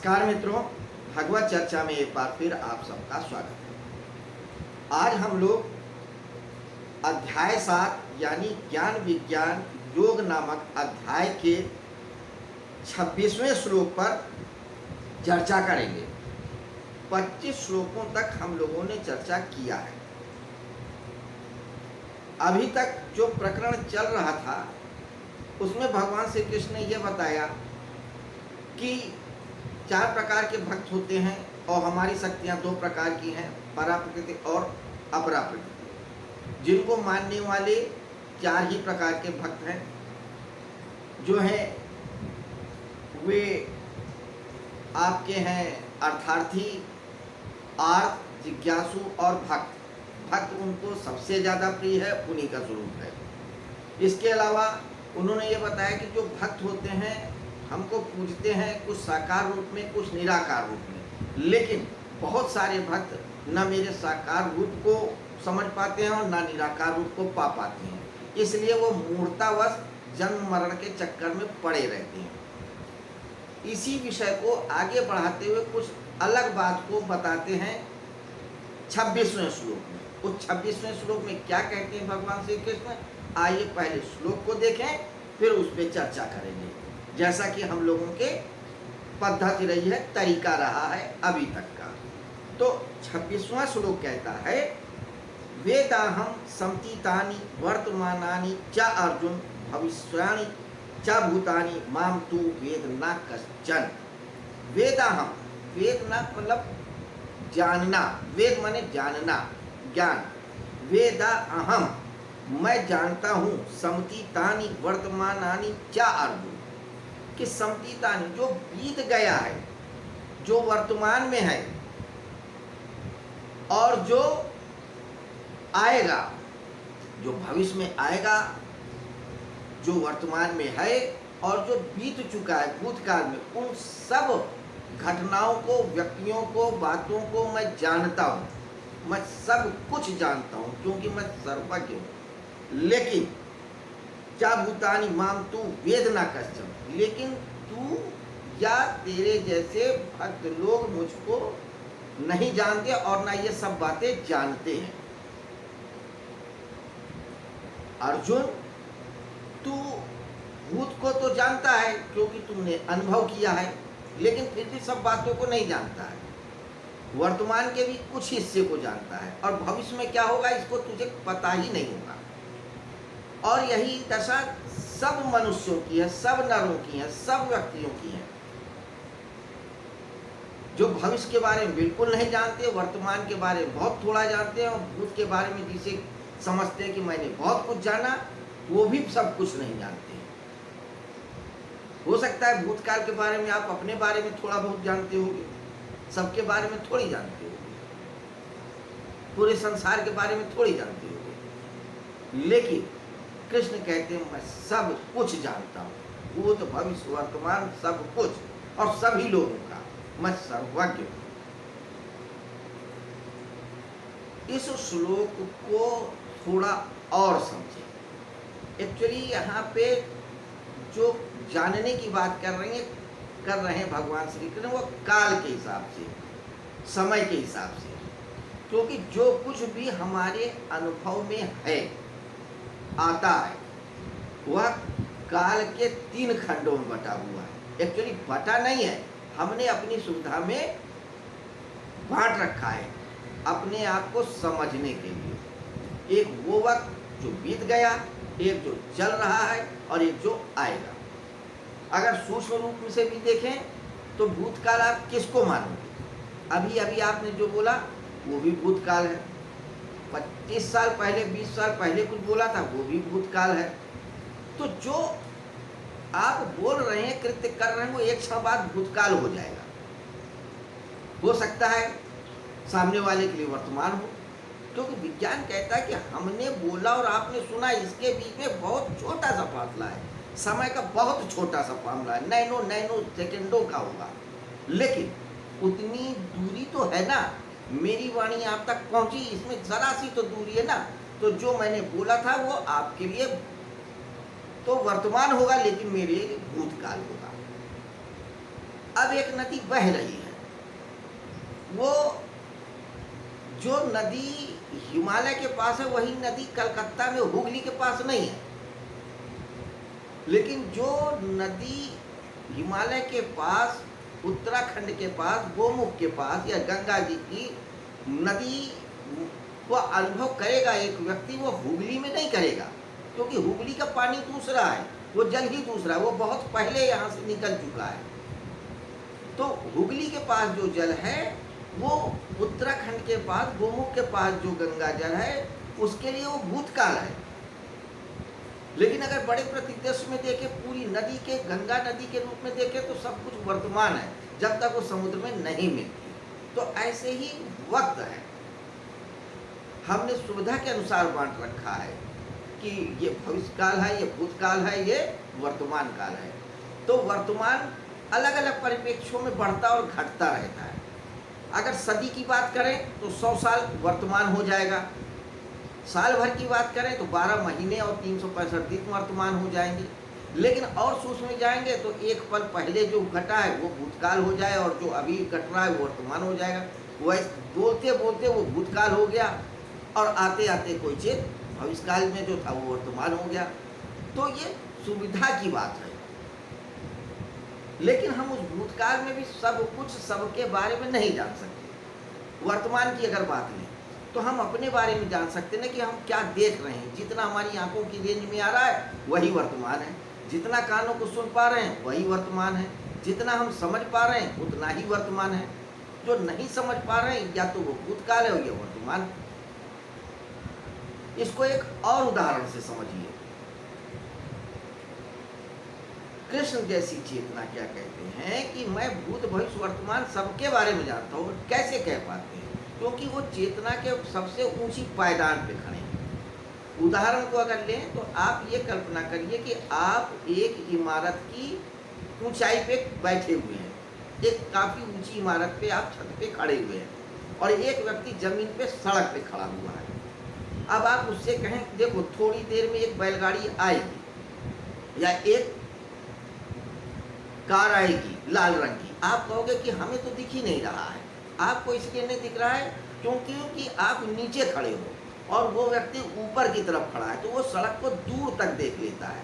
नमस्कार मित्रों, भगवत चर्चा में एक बार फिर आप सबका स्वागत है। आज हम लोग अध्याय 7 यानी ज्ञान विज्ञान योग नामक अध्याय के 26वें श्लोक पर चर्चा करेंगे। 25 श्लोकों तक हम लोगों ने चर्चा किया है। अभी तक जो प्रकरण चल रहा था उसमें भगवान श्री कृष्ण ने यह बताया कि 4 प्रकार के भक्त होते हैं और हमारी शक्तियां 2 प्रकार की हैं, पराप्रकृति और अपराप्रकृति। जिनको मानने वाले 4 ही प्रकार के भक्त हैं, जो है वे आपके हैं अर्थार्थी, आर्त, जिज्ञासु और भक्त। भक्त उनको सबसे ज़्यादा प्रिय है, उन्हीं का स्वरूप है। इसके अलावा उन्होंने ये बताया कि जो भक्त होते हैं हमको पूजते हैं कुछ साकार रूप में, कुछ निराकार रूप में, लेकिन बहुत सारे भक्त न मेरे साकार रूप को समझ पाते हैं और न निराकार रूप को पा पाते हैं, इसलिए वो मूर्तावश जन्म मरण के चक्कर में पड़े रहते हैं। इसी विषय को आगे बढ़ाते हुए कुछ अलग बात को बताते हैं 26वें श्लोक में। उस 26वें श्लोक में क्या कहते हैं भगवान श्री कृष्ण, आइए पहले श्लोक को देखें, फिर उस पर चर्चा करेंगे, जैसा कि हम लोगों के पद्धति रही है, तरीका रहा है अभी तक का। तो 26वां श्लोक कहता है, वेदाहम समतीतानि वर्तमानानि च अर्जुन भविष्याणि च भूतानि माम तु वेद न कश्चन। वेदाहम, वेद न मतलब जानना, वेद माने जानना, ज्ञान। वेदा अहम, मैं जानता हूँ, समतीतानि वर्तमानानि च अर्जुन, कि समतीतानि जो बीत गया है, जो वर्तमान में है और जो आएगा, जो भविष्य में आएगा, जो वर्तमान में है और जो बीत चुका है भूतकाल में, उन सब घटनाओं को, व्यक्तियों को, बातों को मैं जानता हूँ। मैं सब कुछ जानता हूँ क्योंकि मैं सर्वज्ञ हूँ। लेकिन क्या भूतानि माम तू वेद ना कश्चन, लेकिन तू या तेरे जैसे भक्त लोग मुझको नहीं जानते और ना ये सब बातें जानते हैं। अर्जुन, तू भूत को तो जानता है क्योंकि तुमने अनुभव किया है, लेकिन फिर भी सब बातों को नहीं जानता है। वर्तमान के भी कुछ हिस्से को जानता है और भविष्य में क्या होगा इसको तुझे पता ही नहीं होगा। और यही दशा सब मनुष्यों की है, सब नरों की है, सब व्यक्तियों की है, जो भविष्य के बारे में बिल्कुल नहीं जानते, वर्तमान के बारे में बहुत थोड़ा जानते हैं और भूत के बारे में जिसे समझते हैं कि मैंने बहुत कुछ जाना, वो भी सब कुछ नहीं जानते हैं। हो सकता है भूतकाल के बारे में आप अपने बारे में थोड़ा बहुत जानते होंगे, सबके बारे में थोड़ी जानते होंगे, पूरे संसार के बारे में थोड़ी जानते होंगे, लेकिन कृष्ण कहते हैं मैं सब कुछ जानता हूँ, भूत भविष्य वर्तमान सब कुछ, और सभी लोगों का मैं सर्वज्ञ हूँ। इस श्लोक को थोड़ा और समझें। एक्चुअली यहाँ पे जो जानने की बात कर रहे हैं भगवान श्री कृष्ण, वो काल के हिसाब से, समय के हिसाब से, क्योंकि जो कुछ भी हमारे अनुभव में है, आता है, वह काल के 3 खंडों में बटा हुआ है। एक्चुअली बटा नहीं है, हमने अपनी सुविधा में बांट रखा है अपने आप को समझने के लिए। एक वो वक्त जो बीत गया, एक जो चल रहा है और एक जो आएगा। अगर सूक्ष्म रूप से भी देखें तो भूतकाल आप किसको मानोगे? अभी अभी आपने जो बोला वो भी भूतकाल है। 25 साल पहले, 20 साल पहले कुछ बोला था, वो भी भूतकाल है। तो जो आप बोल रहे हैं, कृत्य कर रहे हैं, वो एक क्षण बाद भूतकाल हो जाएगा। हो सकता है सामने वाले के लिए वर्तमान हो, क्योंकि विज्ञान कहता है कि हमने बोला और आपने सुना, इसके बीच में बहुत छोटा सा फासला है, समय का बहुत छोटा सा मामला है, नैनो सेकेंडों का होगा। लेकिन उतनी दूरी तो है ना, मेरी वाणी आप तक पहुंची, इसमें जरा सी तो दूरी है ना। तो जो मैंने बोला था वो आपके लिए तो वर्तमान होगा, लेकिन मेरे लिए भूतकाल होगा। अब एक नदी बह रही है, वो जो नदी हिमालय के पास है वही नदी कलकत्ता में हुगली के पास नहीं है, लेकिन जो नदी हिमालय के पास, उत्तराखंड के पास, गोमुख के पास या गंगा जी की नदी को अनुभव करेगा एक व्यक्ति, वो हुगली में नहीं करेगा, क्योंकि हुगली का पानी दूसरा है, वो जल ही दूसरा है, वो बहुत पहले यहाँ से निकल चुका है। तो हुगली के पास जो जल है वो उत्तराखंड के पास, गोमुख के पास जो गंगा जल है उसके लिए वो भूतकाल है। लेकिन अगर बड़े परिदृश्य में देखें, पूरी नदी के, गंगा नदी के रूप में देखें तो सब कुछ वर्तमान है, जब तक वो समुद्र में नहीं मिलती। तो ऐसे ही वक्त है, हमने सुविधा के अनुसार बांट रखा है कि ये भविष्यकाल है, ये भूतकाल है, ये वर्तमान काल है। तो वर्तमान अलग अलग परिप्रेक्ष्यों में बढ़ता और घटता रहता है। अगर सदी की बात करें तो 100 साल वर्तमान हो जाएगा, साल भर की बात करें तो 12 महीने और 365 दिन वर्तमान हो जाएंगे। लेकिन और सूक्ष्म में जाएंगे तो एक पल पहले जो घटा है वो भूतकाल हो जाए और जो अभी घट रहा है वो वर्तमान हो जाएगा। वैसे बोलते बोलते वो भूतकाल हो गया और आते आते कोई चीज भविष्यकाल में जो था वो वर्तमान हो गया। तो ये सुविधा की बात है, लेकिन हम उस भूतकाल में भी सब कुछ सबके बारे में नहीं जान सकते। वर्तमान की अगर बात लें तो हम अपने बारे में जान सकते हैं कि हम क्या देख रहे हैं। जितना हमारी आंखों की रेंज में आ रहा है वही वर्तमान है, जितना कानों को सुन पा रहे हैं वही वर्तमान है, जितना हम समझ पा रहे हैं उतना ही वर्तमान है। जो नहीं समझ पा रहे हैं या तो वो भूतकाल है या वर्तमान। इसको एक और उदाहरण से समझिए। कृष्ण जैसी चेतना क्या कहते हैं कि मैं भूत भविष्य वर्तमान सबके बारे में जानता हूँ। कैसे कह पाते हैं? क्योंकि वो चेतना के सबसे ऊंची पायदान पे खड़े हैं। उदाहरण को अगर लें तो आप ये कल्पना करिए कि आप एक इमारत की ऊंचाई पे बैठे हुए हैं, एक काफ़ी ऊंची इमारत पे आप छत पे खड़े हुए हैं और एक व्यक्ति जमीन पे सड़क पे खड़ा हुआ है। अब आप उससे कहें देखो थोड़ी देर में एक बैलगाड़ी आएगी या एक कार आएगी लाल रंग की, आप कहोगे कि हमें तो दिख ही नहीं रहा है। आपको इसलिए नहीं दिख रहा है क्योंकि आप नीचे खड़े हो और वो व्यक्ति ऊपर की तरफ खड़ा है, तो वो सड़क को दूर तक देख लेता है।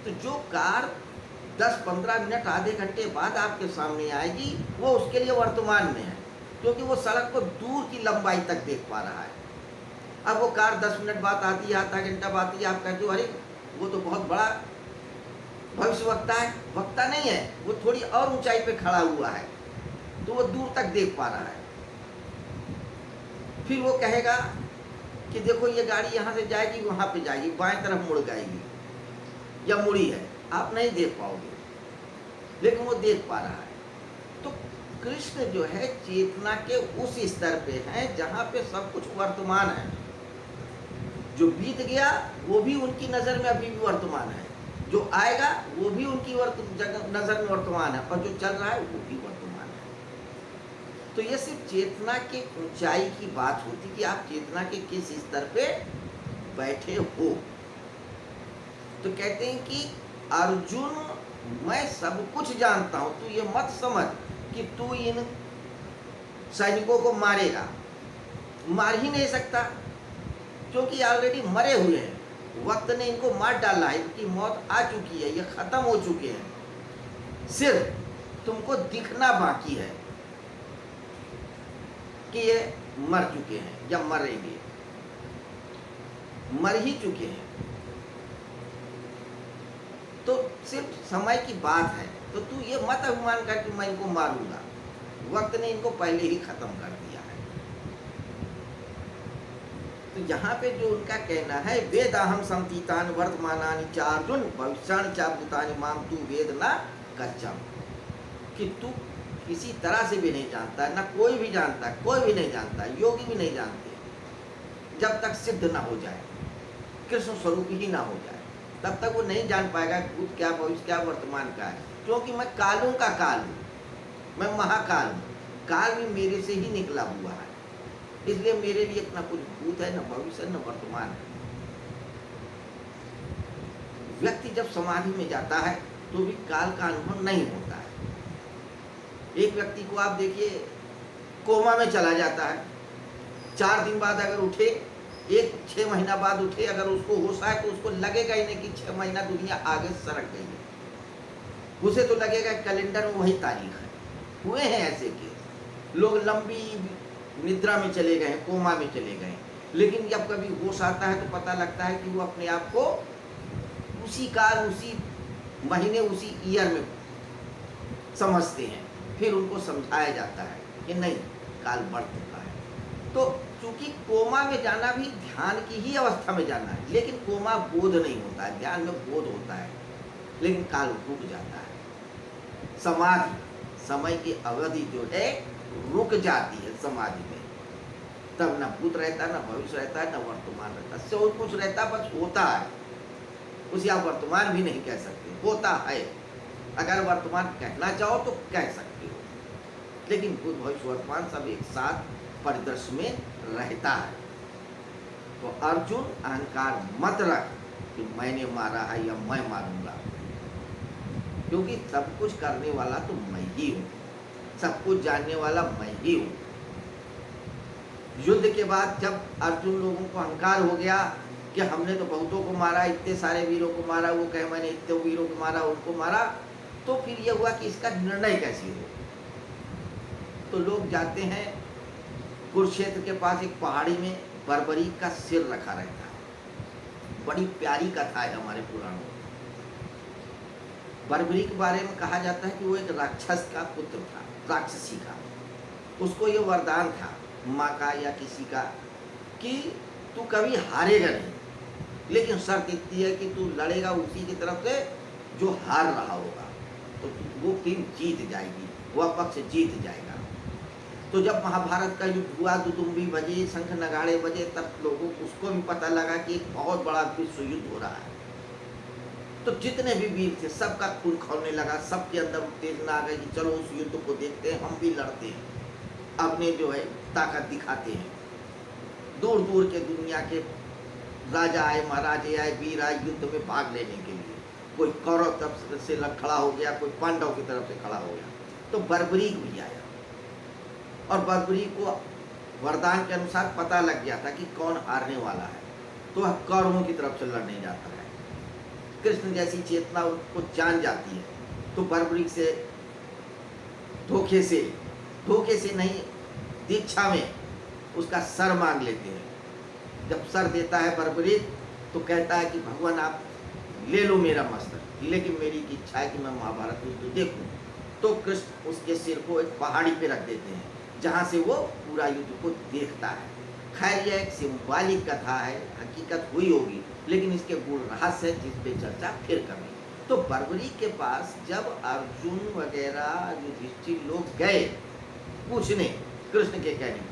तो जो कार 10-15 मिनट आधे घंटे बाद आपके सामने आएगी वो उसके लिए वर्तमान में है, क्योंकि वो सड़क को दूर की लंबाई तक देख पा रहा है। अब वो कार 10 मिनट बाद आती है, आधा घंटा बाद आती है, आप कहते हो अरे वो तो बहुत बड़ा भविष्य वक्ता है। वक्ता नहीं है, वो थोड़ी और ऊंचाई पे खड़ा हुआ है तो वो दूर तक देख पा रहा है। फिर वो कहेगा कि देखो ये गाड़ी यहाँ से जाएगी वहाँ पे जाएगी, बाएं तरफ मुड़ जाएगी या मुड़ी है, आप नहीं देख पाओगे, लेकिन वो देख पा रहा है। तो कृष्ण जो है चेतना के उस स्तर पे है जहाँ पे सब कुछ वर्तमान है। जो बीत गया वो भी उनकी नज़र में अभी भी वर्तमान है, जो आएगा वो भी उनकी नज़र में वर्तमान है और जो चल रहा है वो भी वर्तमान है। तो ये सिर्फ चेतना के ऊंचाई की बात होती कि आप चेतना के किस स्तर पे बैठे हो। तो कहते हैं कि अर्जुन मैं सब कुछ जानता हूं, तू ये मत समझ कि तू इन सैनिकों को मारेगा। मार ही नहीं सकता क्योंकि ऑलरेडी मरे हुए हैं, वक्त ने इनको मार डाला है, इनकी मौत आ चुकी है, ये खत्म हो चुके हैं। सिर्फ तुमको दिखना बाकी है कि ये मर चुके हैं या मरेंगे, मर ही चुके हैं। तो सिर्फ समय की बात है। तो तू ये मत अभिमान कर कि मैं इनको मारूंगा, वक्त ने इनको पहले ही खत्म कर दिया है। तो यहाँ पे जो उनका कहना है वेदाहम संतीतान वर्तमानानि चार्जुन भविष्याणि च भूतानि माम तू वेद न कच्चम, कि तू किसी तरह से भी नहीं जानता, ना कोई भी जानता, कोई भी नहीं जानता, योगी भी नहीं जानते, जब तक सिद्ध ना हो जाए, कृष्ण स्वरूप ही ना हो जाए, तब तक वो नहीं जान पाएगा भूत क्या भविष्य क्या वर्तमान का है। क्योंकि मैं कालों का काल हूँ, मैं महाकाल हूँ, काल भी मेरे से ही निकला हुआ है, इसलिए मेरे लिए न कुछ भूत है, न भविष्य, न वर्तमान है। व्यक्ति जब समाधि में जाता है तो भी काल का अनुभव नहीं होता है। एक व्यक्ति को आप देखिए कोमा में चला जाता है, 4 दिन बाद अगर उठे, 6 महीना बाद उठे, अगर उसको होश आए तो उसको लगेगा ही नहीं कि 6 महीना दुनिया आगे सरक गई है। उसे तो लगेगा कैलेंडर में वही तारीख है। हुए हैं ऐसे केस, लोग लंबी निद्रा में चले गए, कोमा में चले गए, लेकिन जब कभी होश आता है तो पता लगता है कि वो अपने आप को उसी काल, उसी महीने, उसी ईयर में समझते हैं। फिर उनको समझाया जाता है कि नहीं, काल बढ़ चुका है। तो चूंकि कोमा में जाना भी ध्यान की ही अवस्था में जाना है, लेकिन कोमा बोध नहीं होता है, ध्यान में बोध होता है, लेकिन काल रुक जाता है। समाधि, समय की अवधि जो है रुक जाती है समाधि में, तब न भूत रहता, न भविष्य रहता है, न वर्तमान रहता, सब कुछ रहता, बस होता है। उसे आप वर्तमान भी नहीं कह सकते, होता है। अगर वर्तमान कहना चाहो तो कह सकते हो, लेकिन भूत भविष्य वर्तमान सब एक साथ परिदृश्य में रहता है। तो अर्जुन अहंकार मत रख कि मैंने मारा है या मैं मारूंगा, क्योंकि सब कुछ करने वाला तो मैं ही हूँ, सब कुछ जानने वाला मैं ही हूँ। युद्ध के बाद जब अर्जुन लोगों को अहंकार हो गया कि हमने तो बहुतों को मारा, इतने सारे वीरों को मारा, वो कहे मैंने इतने वीरों को मारा, उनको मारा, तो फिर यह हुआ कि इसका निर्णय कैसे हो। तो लोग जाते हैं कुरुक्षेत्र के पास एक पहाड़ी में बर्बरीक का सिर रखा रहता है। बड़ी प्यारी कथा है हमारे पुराणों में। बर्बरीक के बारे में कहा जाता है कि वो एक राक्षस का पुत्र था, राक्षसी का। उसको ये वरदान था माँ का या किसी का कि तू कभी हारेगा नहीं, लेकिन शर्त इतनी है कि तू लड़ेगा उसी की तरफ से जो हार रहा होगा, तो वो टीम जीत जाएगी, वह पक्ष जीत जाएगा। तो जब महाभारत का युद्ध हुआ, दुदुम्बी बजे, शंख नगाड़े बजे, तब लोगों को उसको भी पता लगा कि एक बहुत बड़ा विश्व युद्ध हो रहा है। तो जितने भी वीर थे सबका खून खौलने लगा, सबके अंदर उत्तेजना आ गई कि चलो उस युद्ध को देखते हैं, हम भी लड़ते हैं, अपने जो है ताकत दिखाते हैं। दूर दूर के दुनिया के राजा आए, महाराजे आए, वीर आए युद्ध में भाग लेने के लिए। कोई कौरव तरफ से खड़ा हो गया, कोई पांडव की तरफ से खड़ा हो गया। तो बर्बरीक भी आया, और बर्बरीक को वरदान के अनुसार पता लग गया था कि कौन हारने वाला है, तो वह कौरवों की तरफ से लड़ने जाता है। कृष्ण जैसी चेतना उसको जान जाती है, तो बर्बरीक से धोखे से नहीं, दीक्षा में उसका सर मांग लेते हैं। जब सर देता है बर्बरीक, तो कहता है कि भगवान आप ले लो मेरा मस्तक, लेकिन मेरी इच्छा है कि मैं महाभारत युद्ध देखूं। तो कृष्ण उसके सिर को एक पहाड़ी पे रख देते हैं, जहाँ से वो पूरा युद्ध को देखता है। खैर यह एक सिंबॉलिक कथा है, हकीकत हुई होगी, लेकिन इसके गुण रहस्य है जिस पे चर्चा फिर करेंगे। तो बर्बरीक के पास जब अर्जुन वगैरह युधिष्ठिर लोग गए पूछने कृष्ण के कहने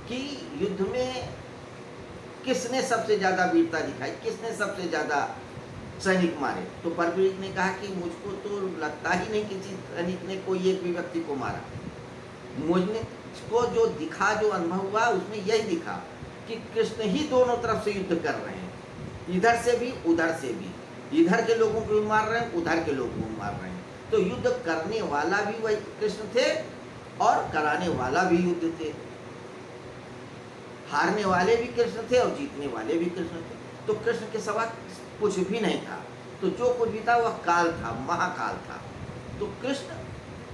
कि युद्ध में किसने सबसे ज्यादा वीरता दिखाई, किसने सबसे ज्यादा सैनिक मारे, तो बर्बरीक ने कहा कि मुझको तो लगता ही नहीं किसी सैनिक ने कोई एक भी व्यक्ति को मारा। मुझको जो दिखा, जो अनुभव हुआ, उसमें यही दिखा कि कृष्ण ही दोनों तरफ से युद्ध कर रहे हैं, इधर से भी उधर से भी, इधर के लोगों को भी मार रहे हैं, उधर के लोगों को मार रहे हैं। तो युद्ध करने वाला भी वही कृष्ण थे और कराने वाला भी युद्ध थे, हारने वाले भी कृष्ण थे और जीतने वाले भी कृष्ण थे। तो कृष्ण के सिवा कुछ भी नहीं था, तो जो कुछ भी था वह काल था, महाकाल था। तो कृष्ण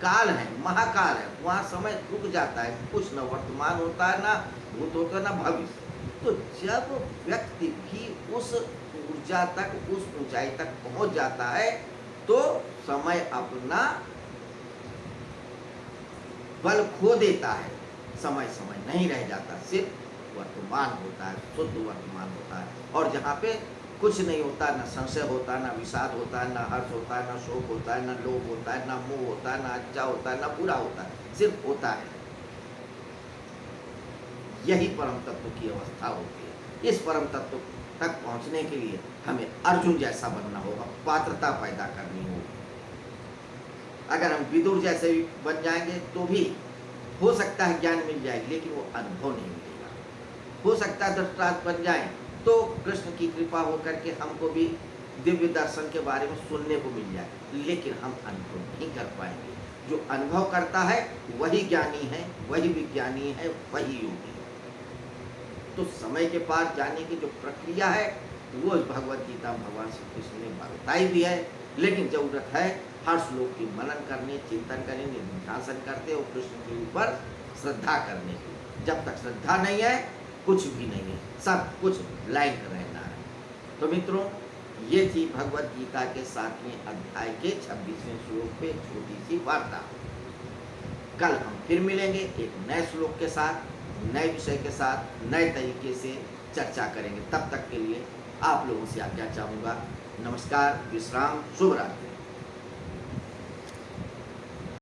काल है, महाकाल है, वहाँ समय रुक जाता है, कुछ न वर्तमान होता है, ना भूत होता है, ना भविष्य। तो जब व्यक्ति भी उस ऊर्जा तक, उस ऊंचाई तक पहुंच जाता है, तो समय अपना बल खो देता है, समय नहीं रह जाता, सिर्फ वर्तमान होता है, शुद्ध वर्तमान होता है। और जहाँ पे कुछ नहीं होता, ना संशय होता, ना विषाद होता है, ना हर्ष होता है, ना शोक होता है, ना लोभ होता है, ना मोह होता है, ना अच्छा होता है, ना बुरा होता है, सिर्फ होता है। यही परम तत्व की अवस्था होती है। इस परम तत्व तक पहुंचने के लिए हमें अर्जुन जैसा बनना होगा, पात्रता पैदा करनी होगी। अगर हम विदुर जैसे भी बन जाएंगे तो भी हो सकता है ज्ञान मिल जाएगी, लेकिन वो अनुभव नहीं मिलेगा। हो सकता है धृतराष्ट्र बन जाए तो कृष्ण की कृपा होकर के हमको भी दिव्य दर्शन के बारे में सुनने को मिल जाए, लेकिन हम अनुभव नहीं कर पाएंगे। जो अनुभव करता है वही ज्ञानी है, वही विज्ञानी है, वही योगी है। तो समय के पार जाने की जो प्रक्रिया है वो भगवत गीता में भगवान श्री कृष्ण ने बताई भी है, लेकिन जरूरत है हर श्लोक की मनन करने, चिंतन करने, निधिध्यासन करते और कृष्ण के ऊपर श्रद्धा करने की। जब तक श्रद्धा नहीं है कुछ भी नहीं है, सब कुछ ब्लैंक रहना है। तो मित्रों, ये थी भगवत गीता के 7वें अध्याय के 26वें श्लोक पे छोटी सी वार्ता। कल हम फिर मिलेंगे एक नए श्लोक के साथ, नए विषय के साथ, नए तरीके से चर्चा करेंगे। तब तक के लिए आप लोगों से आज्ञा चाहूँगा। नमस्कार, विश्राम, शुभ रात्रि।